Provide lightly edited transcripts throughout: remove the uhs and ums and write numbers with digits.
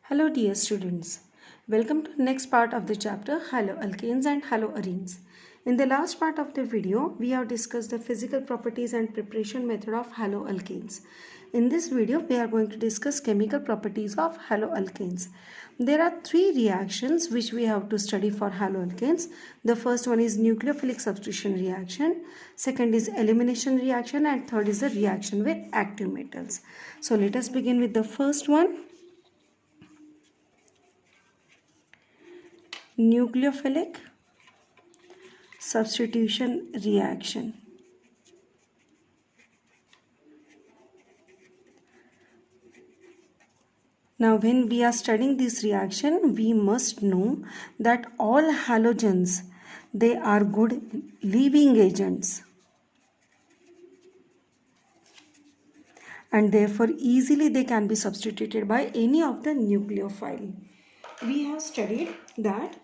Hello dear students, welcome to the next part of the chapter haloalkanes and haloarenes. In the last part of the video, we have discussed the physical properties and preparation method of haloalkanes. In this video, we are going to discuss chemical properties of haloalkanes. There are three reactions which we have to study for haloalkanes. The first one is nucleophilic substitution reaction, second is elimination reaction, and third is the reaction with active metals. So let us begin with the first one. Nucleophilic substitution reaction. Now when we are studying this reaction, we must know that all halogens, they are good leaving agents and therefore easily they can be substituted by any of the nucleophile. We have studied that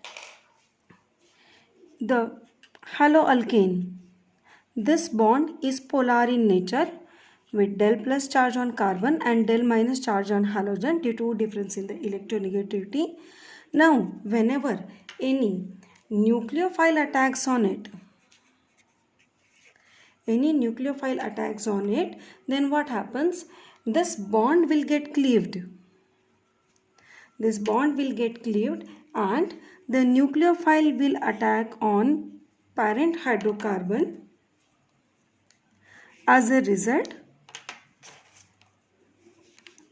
the haloalkane, this bond is polar in nature with del plus charge on carbon and del minus charge on halogen due to difference in the electronegativity. Now, whenever any nucleophile attacks on it, then what happens? This bond will get cleaved. And the nucleophile will attack on parent hydrocarbon. As a result,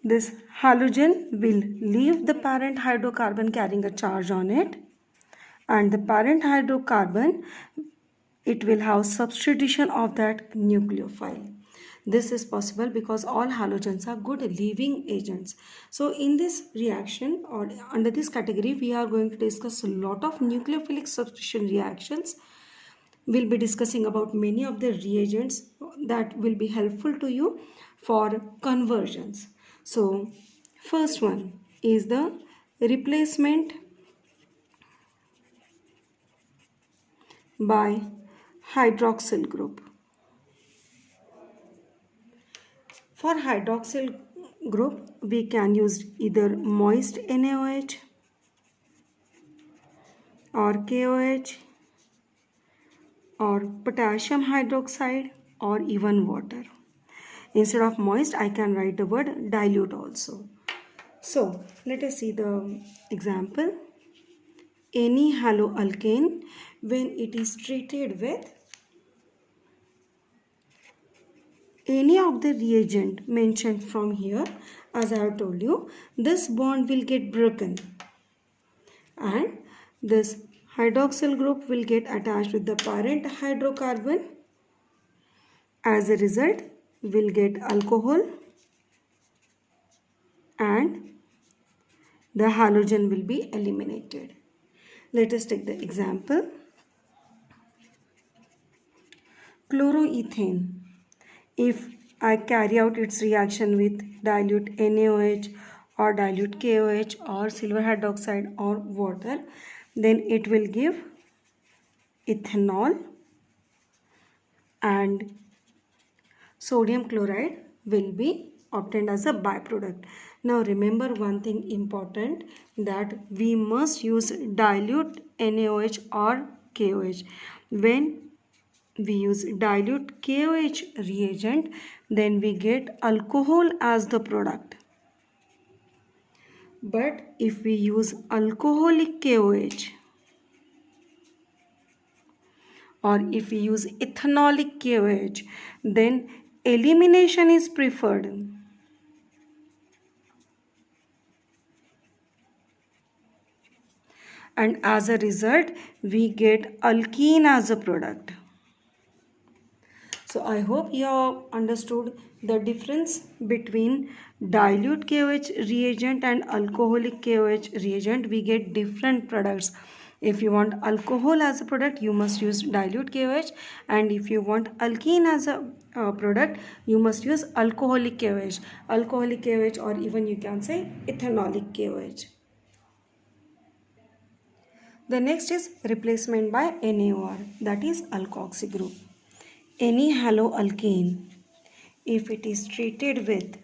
this halogen will leave the parent hydrocarbon carrying a charge on it, and the parent hydrocarbon, it will have substitution of that nucleophile. This is possible because all halogens are good leaving agents. So in this reaction or under this category, we are going to discuss a lot of nucleophilic substitution reactions. We'll be discussing about many of the reagents that will be helpful to you for conversions. So first one is the replacement by hydroxyl group. For hydroxyl group, we can use either moist NaOH or KOH or potassium hydroxide or even water. Instead of moist, I can write the word dilute also. So let us see the example. Any haloalkane, when it is treated with any of the reagent mentioned from here, as I have told you, this bond will get broken and this hydroxyl group will get attached with the parent hydrocarbon. As a result, we'll get alcohol and the halogen will be eliminated. Let us take the example. Chloroethane. If I carry out its reaction with dilute NaOH or dilute KOH or silver hydroxide or water, then it will give ethanol and sodium chloride will be obtained as a byproduct. Now remember one thing important, that we must use dilute NaOH or KOH. When we use dilute KOH reagent, then we get alcohol as the product. But if we use alcoholic KOH or if we use ethanolic KOH, then elimination is preferred. And as a result, we get alkene as a product. So I hope you have understood the difference between dilute KOH reagent and alcoholic KOH reagent. We get different products. If you want alcohol as a product, you must use dilute KOH, and if you want alkene as a product, you must use alcoholic KOH. Alcoholic KOH, or even you can say ethanolic KOH. The next is replacement by NaOR, that is alkoxy group. Any haloalkane, if it is treated with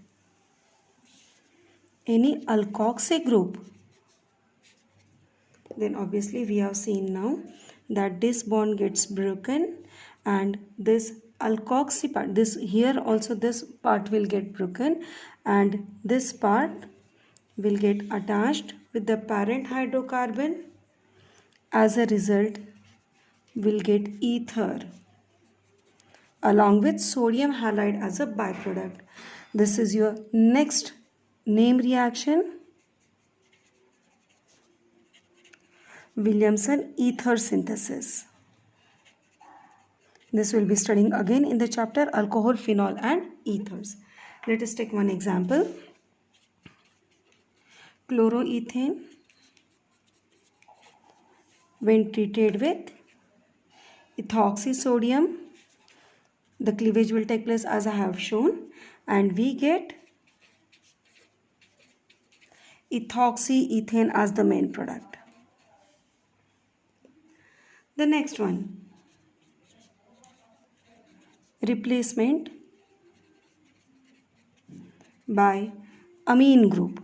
any alkoxy group, then obviously we have seen now that this bond gets broken and this alkoxy part, this here also this part will get broken and this part will get attached with the parent hydrocarbon. As a result, we'll get ether along with sodium halide as a byproduct. This is your next name reaction, Williamson ether synthesis. This will be studying again in the chapter alcohol, phenol and ethers. Let us take one example. Chloroethane, when treated with ethoxysodium, the cleavage will take place as I have shown and we get ethoxyethane as the main product. The next one, replacement by amine group.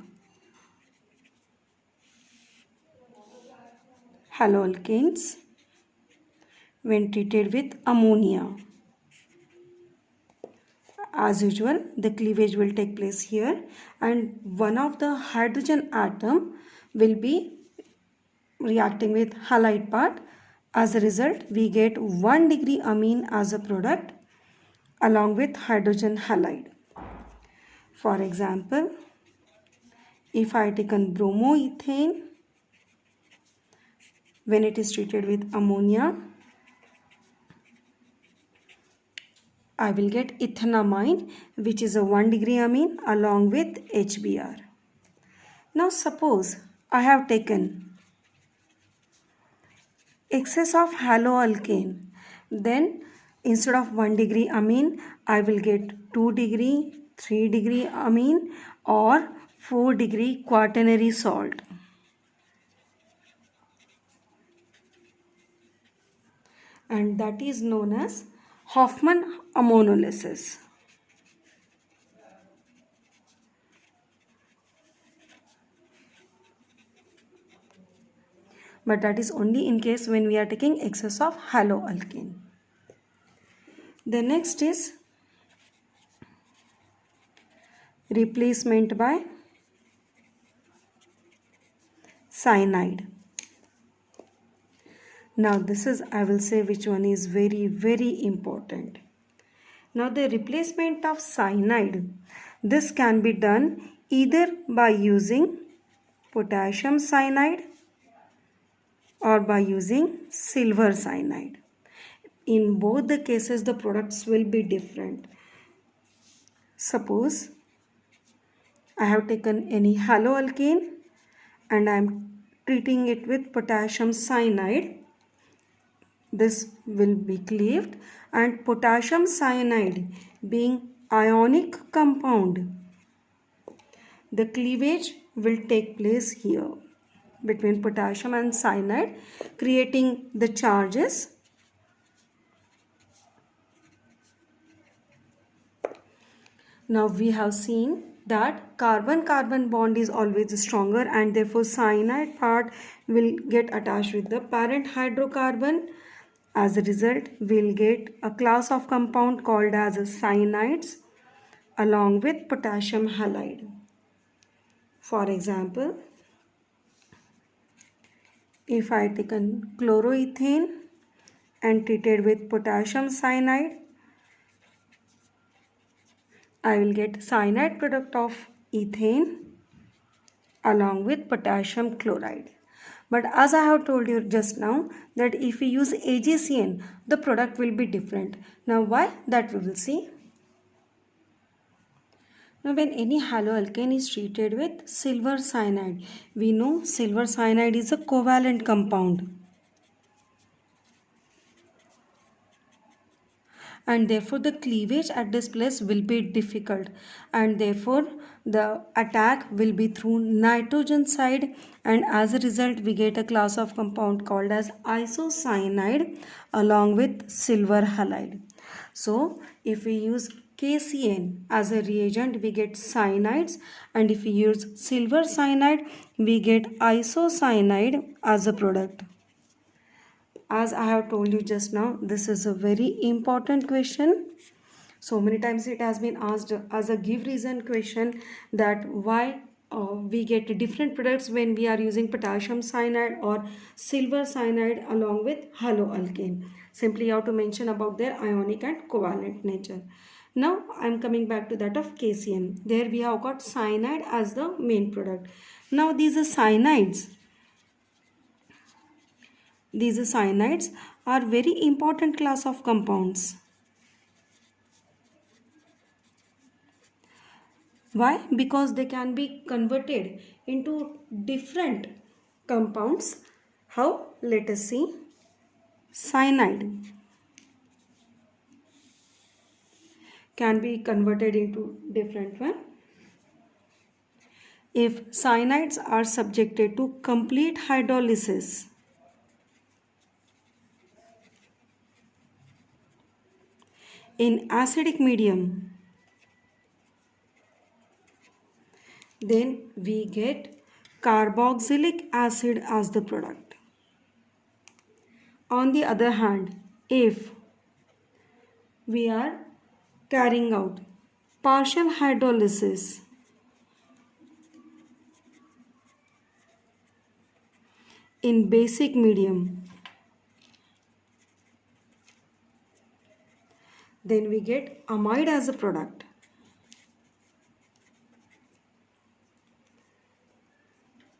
Haloalkanes, when treated with ammonia, as usual the cleavage will take place here and one of the hydrogen atom will be reacting with halide part. As a result, we get 1 degree amine as a product along with hydrogen halide. For example, if I taken bromoethane, when it is treated with ammonia, I will get ethanamine, which is a 1 degree amine along with HBr. Now suppose I have taken excess of haloalkane, then instead of 1 degree amine, I will get 2 degree, 3 degree amine or 4 degree quaternary salt. And that is known as Hofmann ammonolysis. But that is only in case when we are taking excess of haloalkane. The next is replacement by cyanide. Now this is, I will say which one is very important. Now the replacement of cyanide, this can be done either by using potassium cyanide or by using silver cyanide. In both the cases the products will be different. Suppose I have taken any haloalkane and I am treating it with potassium cyanide. This will be cleaved and potassium cyanide being ionic compound, the cleavage will take place here between potassium and cyanide, creating the charges. Now we have seen that carbon-carbon bond is always stronger and therefore cyanide part will get attached with the parent hydrocarbon. As a result, we'll get a class of compound called as cyanides along with potassium halide. For example, if I taken chloroethane and treated with potassium cyanide, I will get cyanide product of ethane along with potassium chloride. But as I have told you just now that if we use AgCN, the product will be different. Now why? That we will see. Now when any haloalkane is treated with silver cyanide, we know silver cyanide is a covalent compound. And therefore the cleavage at this place will be difficult and therefore the attack will be through nitrogen side, and as a result we get a class of compound called as isocyanide along with silver halide. So if we use KCN as a reagent, we get cyanides, and if we use silver cyanide, we get isocyanide as a product. As I have told you just now, this is a very important question. So many times it has been asked as a give reason question that why we get different products when we are using potassium cyanide or silver cyanide along with haloalkane. Simply you have to mention about their ionic and covalent nature. Now I am coming back to that of KCN. There we have got cyanide as the main product. Now these cyanides are very important class of compounds. Why? Because they can be converted into different compounds. How? Let us see. Cyanide can be converted into different one. If cyanides are subjected to complete hydrolysis, in acidic medium, then we get carboxylic acid as the product. On the other hand, if we are carrying out partial hydrolysis, in basic medium, then we get amide as a product.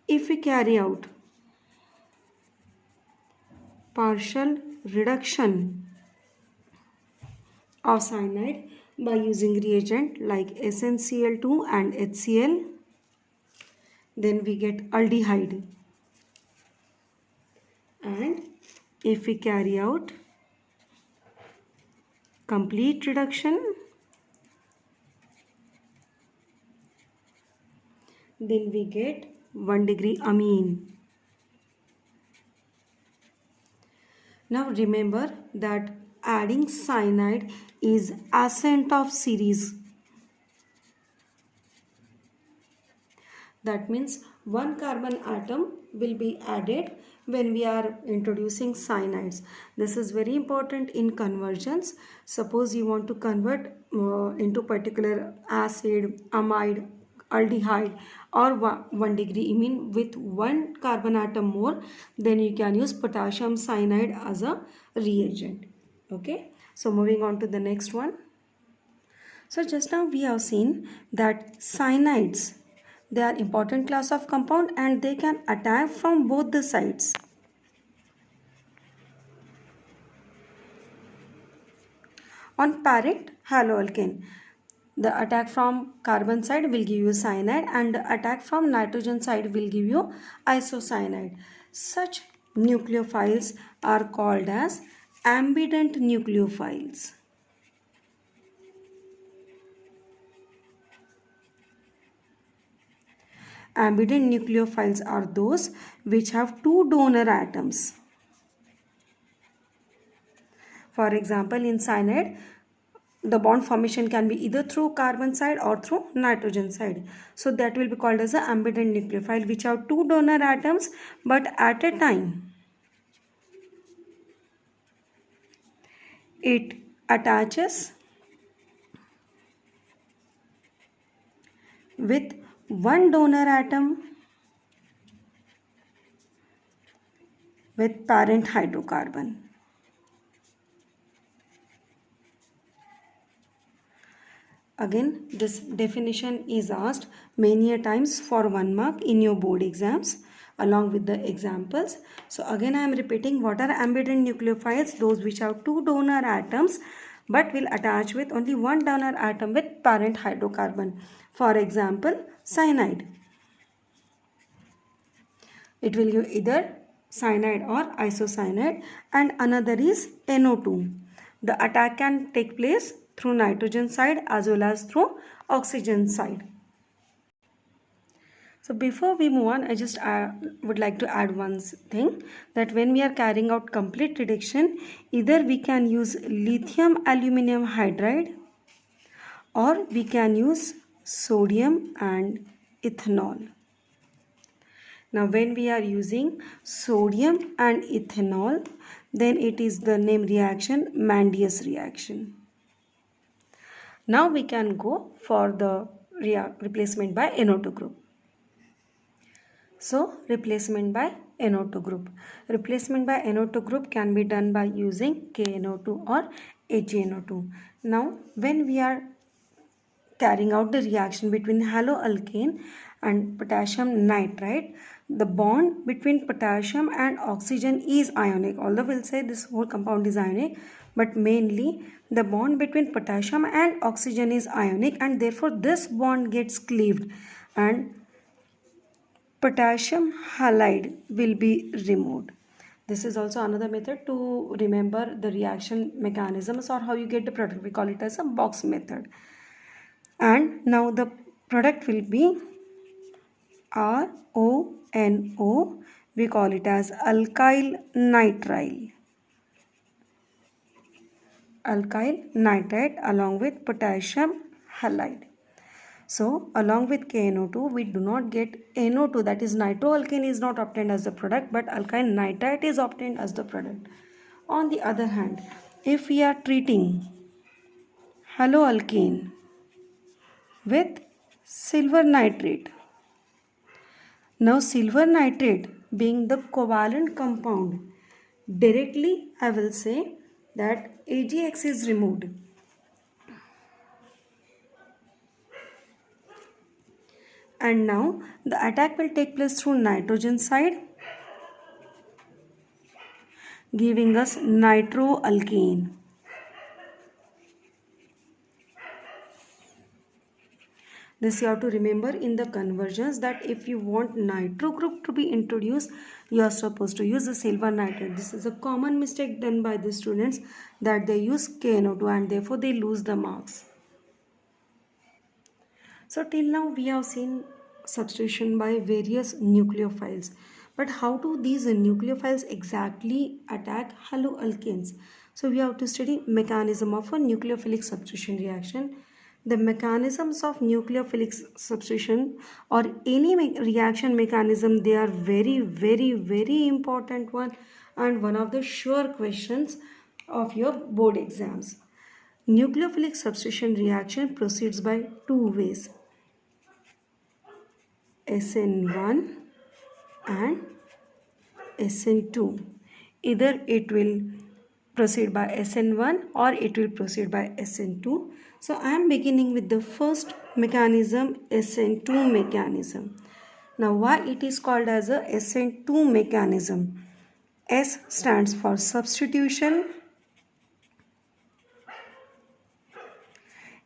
If we carry out partial reduction of cyanide by using reagent like SnCl2 and HCl, then we get aldehyde. And if we carry out complete reduction, then we get 1-degree amine. Now remember that adding cyanide is ascent of series. That means one carbon atom will be added when we are introducing cyanides. This is very important in conversions. Suppose you want to convert into particular acid, amide, aldehyde or 1-degree amine with one carbon atom more, then you can use potassium cyanide as a reagent. Okay, so moving on to the next one. So just now we have seen that cyanides, they are important class of compound and they can attack from both the sides. On parent haloalkane, the attack from carbon side will give you cyanide and the attack from nitrogen side will give you isocyanide. Such nucleophiles are called as ambident nucleophiles. Ambident nucleophiles are those which have two donor atoms. For example, in cyanide, the bond formation can be either through carbon side or through nitrogen side. So that will be called as an ambident nucleophile, which have two donor atoms, but at a time it attaches with one donor atom with parent hydrocarbon. Again, this definition is asked many a times for 1 mark in your board exams along with the examples. So again I am repeating, what are ambident nucleophiles? Those which have two donor atoms but will attach with only one donor atom with parent hydrocarbon. For example, cyanide. It will give either cyanide or isocyanide, and another is NO2. The attack can take place through nitrogen side as well as through oxygen side. So before we move on, I just would like to add one thing, that when we are carrying out complete reduction, either we can use lithium aluminum hydride or we can use sodium and ethanol. Now when we are using sodium and ethanol, then it is the name reaction Mandius reaction. Now we can go for the replacement by NO2 group. So replacement by NO2 group. Replacement by NO2 group can be done by using KNO2 or HgNO2. Now when we are carrying out the reaction between haloalkane and potassium nitrite, the bond between potassium and oxygen is ionic. Although we'll say this whole compound is ionic, but mainly the bond between potassium and oxygen is ionic, and therefore this bond gets cleaved and potassium halide will be removed. This is also another method to remember the reaction mechanisms or how you get the product. We call it as a box method. And now the product will be RONO. We call it as alkyl nitrile. Alkyl nitrite along with potassium halide. So along with KNO2, we do not get NO2, that is nitroalkane is not obtained as the product, but alkyl nitrite is obtained as the product. On the other hand, if we are treating haloalkane with silver nitrate, now silver nitrate being the covalent compound, directly I will say that AgX is removed. And now the attack will take place through nitrogen side, giving us nitroalkane. This you have to remember in the conversions, that if you want nitro group to be introduced, you are supposed to use the silver nitrate. This is a common mistake done by the students, that they use KNO2 and therefore they lose the marks. So till now we have seen substitution by various nucleophiles. But how do these nucleophiles exactly attack haloalkanes? So we have to study mechanism of a nucleophilic substitution reaction. The mechanisms of nucleophilic substitution or any reaction mechanism, they are very important one, and one of the sure questions of your board exams. Nucleophilic substitution reaction proceeds by two ways, SN1 and SN2. Either it will proceed by SN1 or it will proceed by SN2. So I am beginning with the first mechanism, SN2 mechanism. Now why it is called as a SN2 mechanism? S stands for substitution,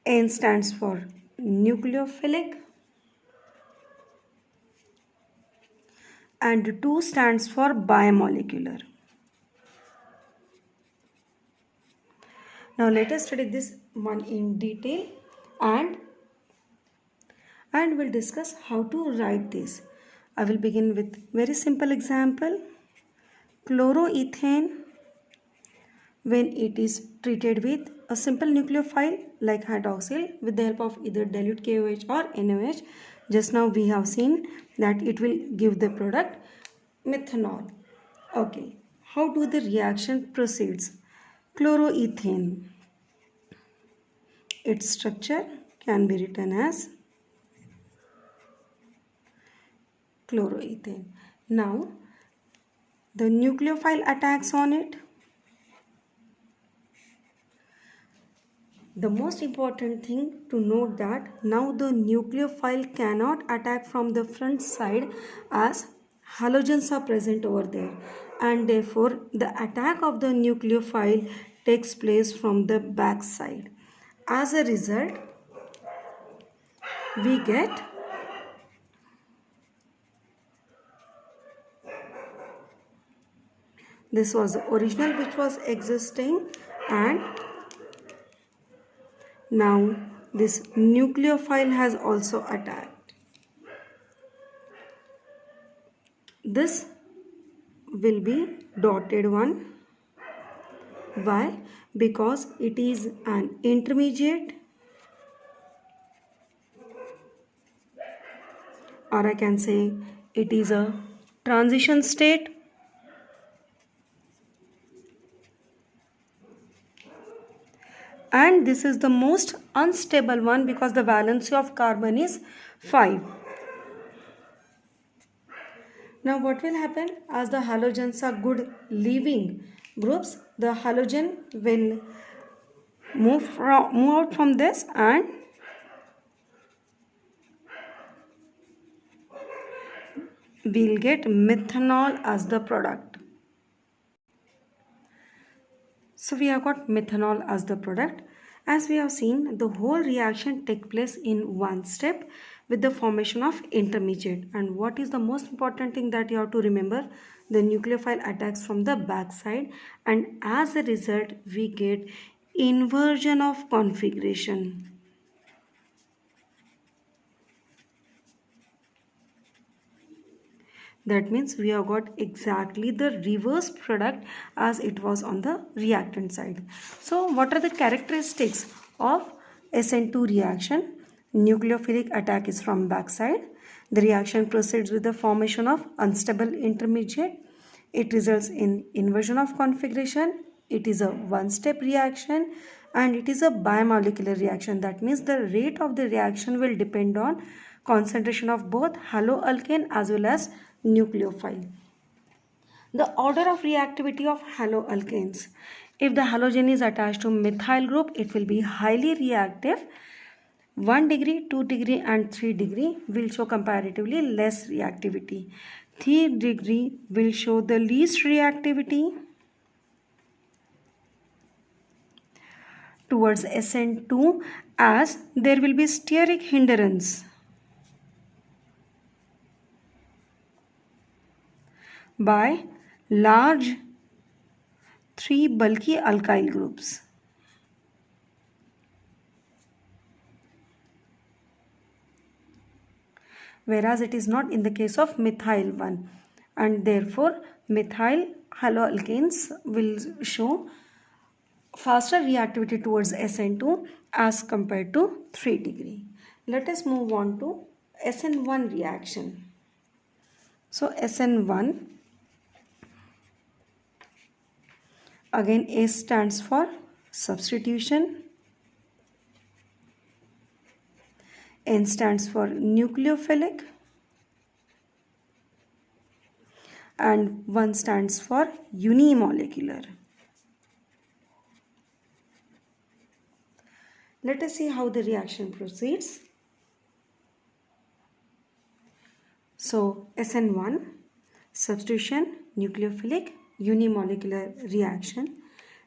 N stands for nucleophilic, and 2 stands for bimolecular. Now let us study this one in detail and we'll discuss how to write this. I will begin with very simple example. Chloroethane, when it is treated with a simple nucleophile like hydroxyl with the help of either dilute KOH or NOH, just now we have seen that it will give the product methanol. Okay, how do the reaction proceeds? Chloroethane, its structure can be written as chloroethane. Now the nucleophile attacks on it. The most important thing to note that now the nucleophile cannot attack from the front side as halogens are present over there, and therefore the attack of the nucleophile takes place from the back side. As a result, we get this was the original which was existing, and now this nucleophile has also attacked. This will be dotted one. Why? Because it is an intermediate or I can say it is a transition state. And this is the most unstable one because the valency of carbon is 5. Now what will happen? As the halogens are good leaving groups, the halogen will move out from this and we'll get methanol as the product. So we have got methanol as the product. As we have seen, the whole reaction takes place in one step with the formation of intermediate. And what is the most important thing that you have to remember? The nucleophile attacks from the back side, and as a result we get inversion of configuration. That means we have got exactly the reverse product as it was on the reactant side. So what are the characteristics of SN2 reaction? Nucleophilic attack is from backside. The reaction proceeds with the formation of unstable intermediate. It results in inversion of configuration. It is a one-step reaction and it is a bimolecular reaction. That means the rate of the reaction will depend on concentration of both haloalkane as well as nucleophile. The order of reactivity of haloalkanes. If the halogen is attached to methyl group, it will be highly reactive. 1 degree, 2 degree and 3 degree will show comparatively less reactivity. 3 degree will show the least reactivity. Towards SN2 as there will be steric hindrance by large 3 bulky alkyl groups. Whereas it is not in the case of methyl 1, and therefore methyl haloalkanes will show faster reactivity towards SN2 as compared to 3 degree. Let us move on to SN1 reaction. So SN1, again S stands for substitution, N stands for nucleophilic and 1 stands for unimolecular. Let us see how the reaction proceeds. So SN1, substitution, nucleophilic, unimolecular reaction.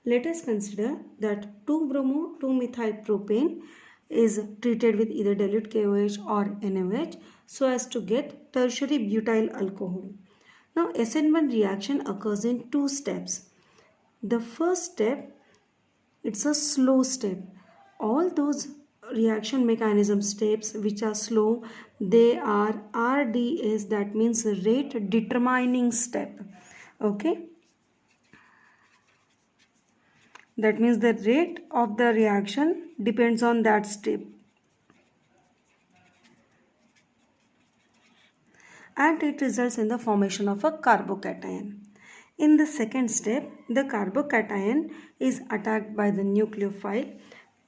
Let us consider that 2-bromo-2-methyl propane is treated with either dilute KOH or NaOH so as to get tertiary butyl alcohol. Now SN1 reaction occurs in 2 steps. The first step, it's a slow step. All those reaction mechanism steps which are slow, they are RDS, that means rate determining step. Okay, that means the rate of the reaction depends on that step, and it results in the formation of a carbocation. In the second step, the carbocation is attacked by the nucleophile.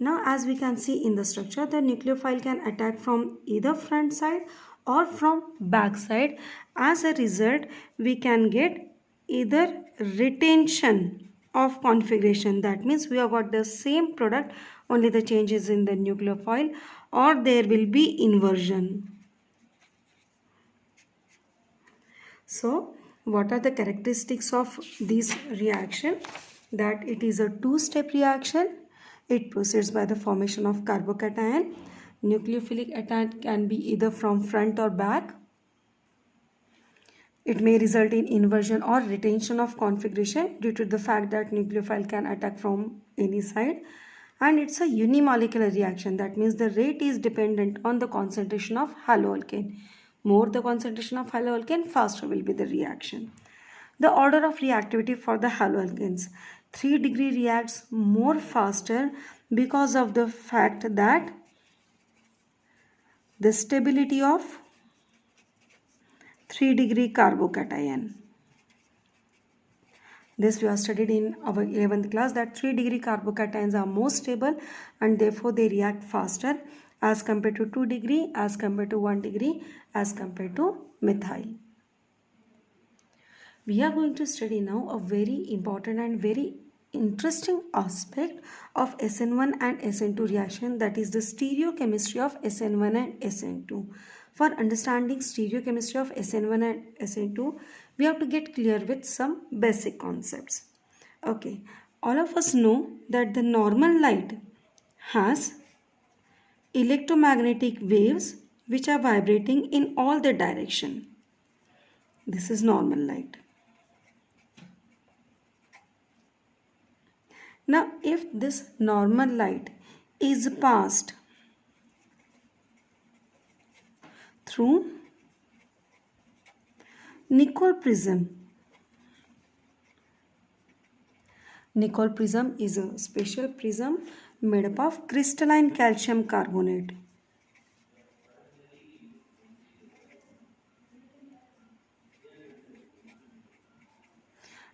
Now as we can see in the structure, the nucleophile can attack from either front side or from back side. As a result, we can get either retention of configuration, that means we have got the same product, only the changes in the nucleophile, or there will be inversion. So what are the characteristics of this reaction? That it is a 2-step reaction. It proceeds by the formation of carbocation. Nucleophilic attack can be either from front or back. It may result in inversion or retention of configuration due to the fact that nucleophile can attack from any side. And it's a unimolecular reaction. That means the rate is dependent on the concentration of haloalkane. More the concentration of haloalkane, faster will be the reaction. The order of reactivity for the haloalkanes. 3 degree reacts more faster because of the fact that the stability of 3-degree carbocation. This we have studied in our 11th class that 3-degree carbocations are more stable and therefore they react faster as compared to 2-degree, as compared to 1-degree, as compared to methyl. We are going to study now a very important and very interesting aspect of SN1 and SN2 reaction, that is the stereochemistry of SN1 and SN2. For understanding stereochemistry of SN1 and SN2, we have to get clear with some basic concepts. Okay, all of us know that the normal light has electromagnetic waves which are vibrating in all the direction. This is normal light. Now, if this normal light is passed through Nicol prism. Nicol prism is a special prism made up of crystalline calcium carbonate.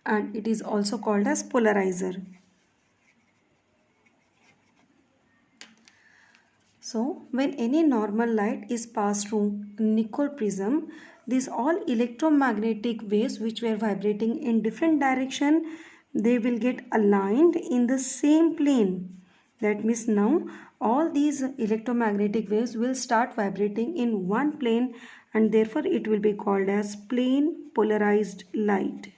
And it is also called as polarizer. So, when any normal light is passed through Nicol prism, these all electromagnetic waves which were vibrating in different direction, they will get aligned in the same plane. That means now all these electromagnetic waves will start vibrating in one plane and therefore it will be called as plane polarized light.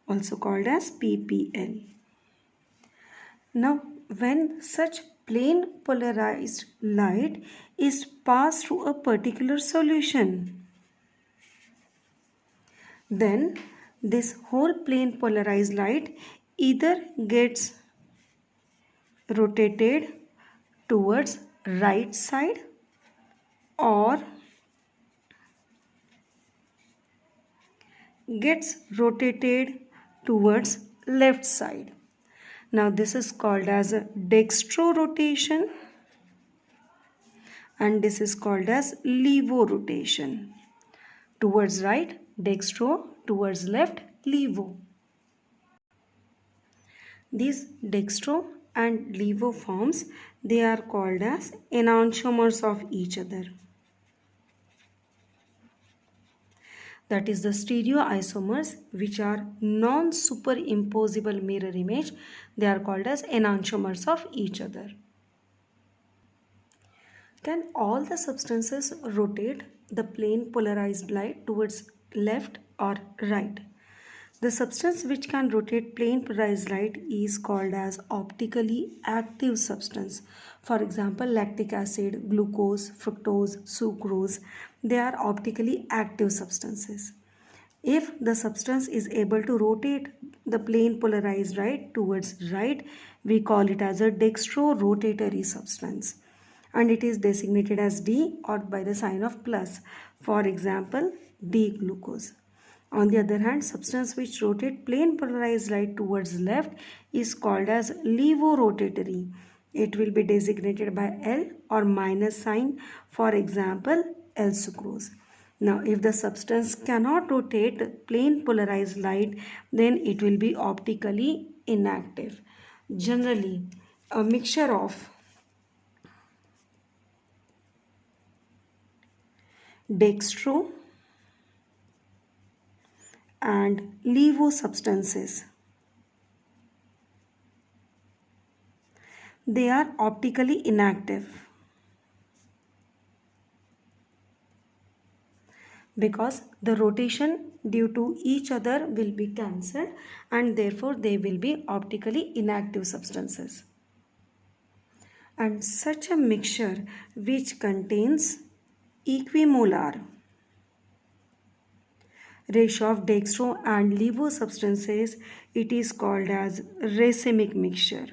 Also called as PPL. Now, when such plane polarized light is passed through a particular solution, then this whole plane polarized light either gets rotated towards right side or gets rotated towards left side. Now this is called as a dextro rotation and this is called as levo rotation. Towards right, dextro, towards left, levo. These dextro and levo forms, they are called as enantiomers of each other. That is the stereoisomers which are non-superimposable mirror image. They are called as enantiomers of each other. Can all the substances rotate the plane polarized light towards left or right? The substance which can rotate plane polarized light is called as optically active substance. For example, lactic acid, glucose, fructose, sucrose, they are optically active substances. If the substance is able to rotate the plane polarized light towards right, we call it as a dextro-rotatory substance. And it is designated as D or by the sign of plus. For example, D-glucose. On the other hand, substance which rotate plane polarized light towards left is called as levorotatory. It will be designated by L or minus sign. For example, L-sucrose. Now, if the substance cannot rotate plane polarized light, then it will be optically inactive. Generally, a mixture of dextro and levo substances, they are optically inactive because the rotation due to each other will be cancelled and therefore they will be optically inactive substances. And such a mixture which contains equimolar ratio of dextro and levo substances, it is called as racemic mixture.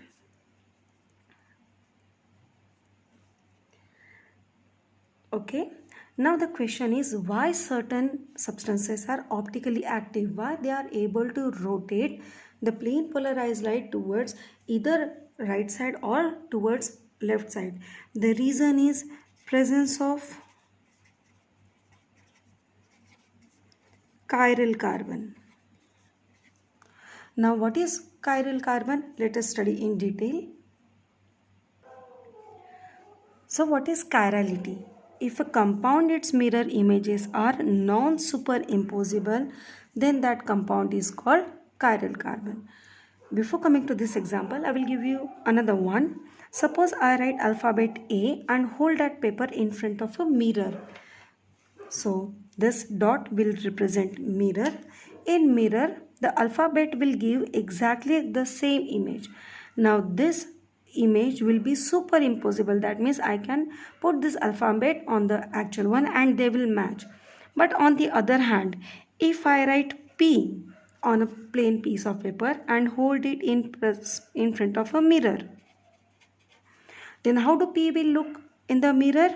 Okay, now the question is why certain substances are optically active, why they are able to rotate the plane polarized light towards either right side or towards left side. The reason is presence of chiral carbon. Now what is chiral carbon? Let us study in detail. So what is chirality? If a compound its mirror images are non-superimposable, then that compound is called chiral carbon. Before coming to this example, I will give you another one. Suppose I write alphabet A and hold that paper in front of a mirror. So this dot will represent mirror. In mirror, the alphabet will give exactly the same image. Now this image will be superimposable. That means I can put this alphabet on the actual one and they will match. But on the other hand, if I write P on a plain piece of paper and hold it in front of a mirror, then how do P will look in the mirror?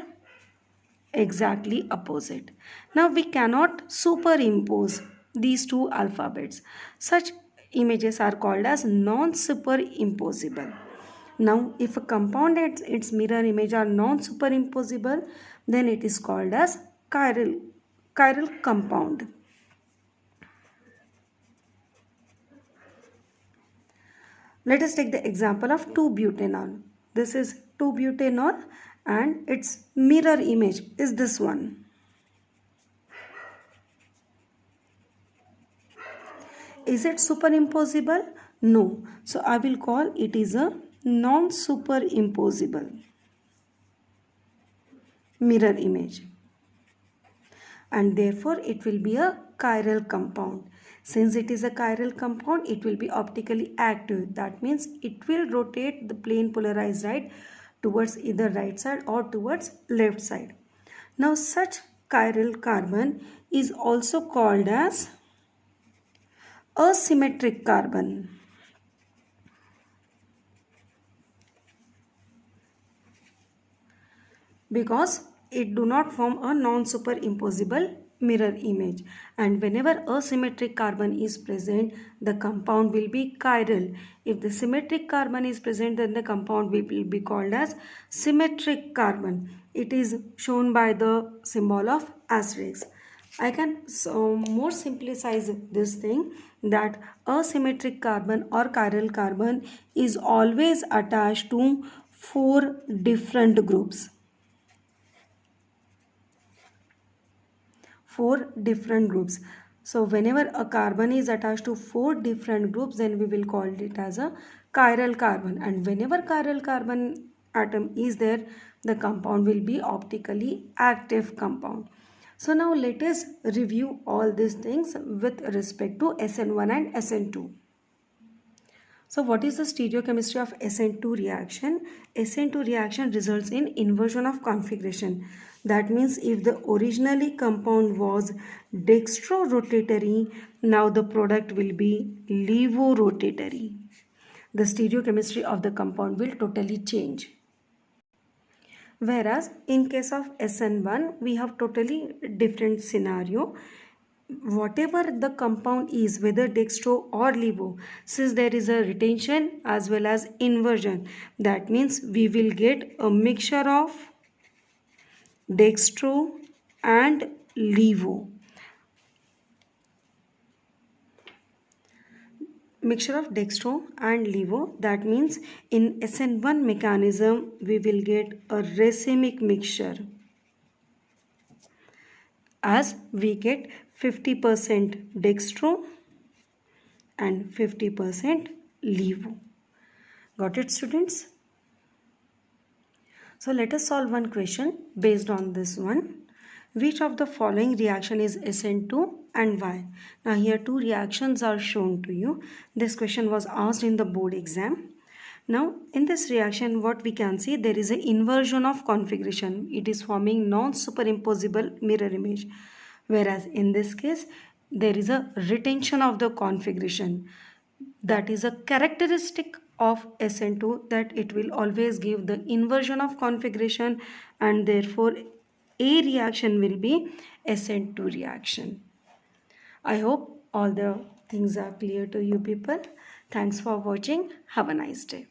Exactly opposite. Now we cannot superimpose these two alphabets. Such images are called as non-superimposable. Now if a compound and its mirror image are non-superimposable, then it is called as chiral compound. Let us take the example of 2-butanol. This is 2-butanol and its mirror image is this one. Is it superimposable? No. So I will call it is a non-superimposable mirror image. And therefore it will be a chiral compound. Since it is a chiral compound, it will be optically active. That means it will rotate the plane polarized light towards either right side or towards left side. Now such chiral carbon is also called as asymmetric carbon. Because it do not form a non-superimposable mirror image, and whenever asymmetric carbon is present, the compound will be chiral. If the symmetric carbon is present, then the compound will be called as symmetric carbon. It is shown by the symbol of asterisk. I can more simplicize this thing, that asymmetric carbon or chiral carbon is always attached to 4 different groups. 4 different groups. So whenever a carbon is attached to 4 different groups, then we will call it as a chiral carbon. And whenever chiral carbon atom is there, the compound will be optically active compound. So now let us review all these things with respect to SN1 and SN2. So what is the stereochemistry of SN2 reaction? SN2 reaction results in inversion of configuration. That means if the originally compound was dextrorotatory, now the product will be levorotatory. The stereochemistry of the compound will totally change. Whereas in case of SN1, we have totally different scenario. Whatever the compound is, whether dextro or levo, since there is a retention as well as inversion, that means we will get a mixture of dextro and levo. Mixture of dextro and levo, that means in SN1 mechanism we will get a racemic mixture, as we get 50% dextro and 50% levo. Got it, students? So let us solve one question based on this one. Which of the following reaction is SN2 and why? Now here 2 reactions are shown to you. This question was asked in the board exam. Now in this reaction, what we can see, there is an inversion of configuration. It is forming non-superimposable mirror image. Whereas in this case, there is a retention of the configuration. That is a characteristic of SN2, that it will always give the inversion of configuration, and therefore a reaction will be SN2 reaction. I hope all the things are clear to you people. Thanks for watching. Have a nice day.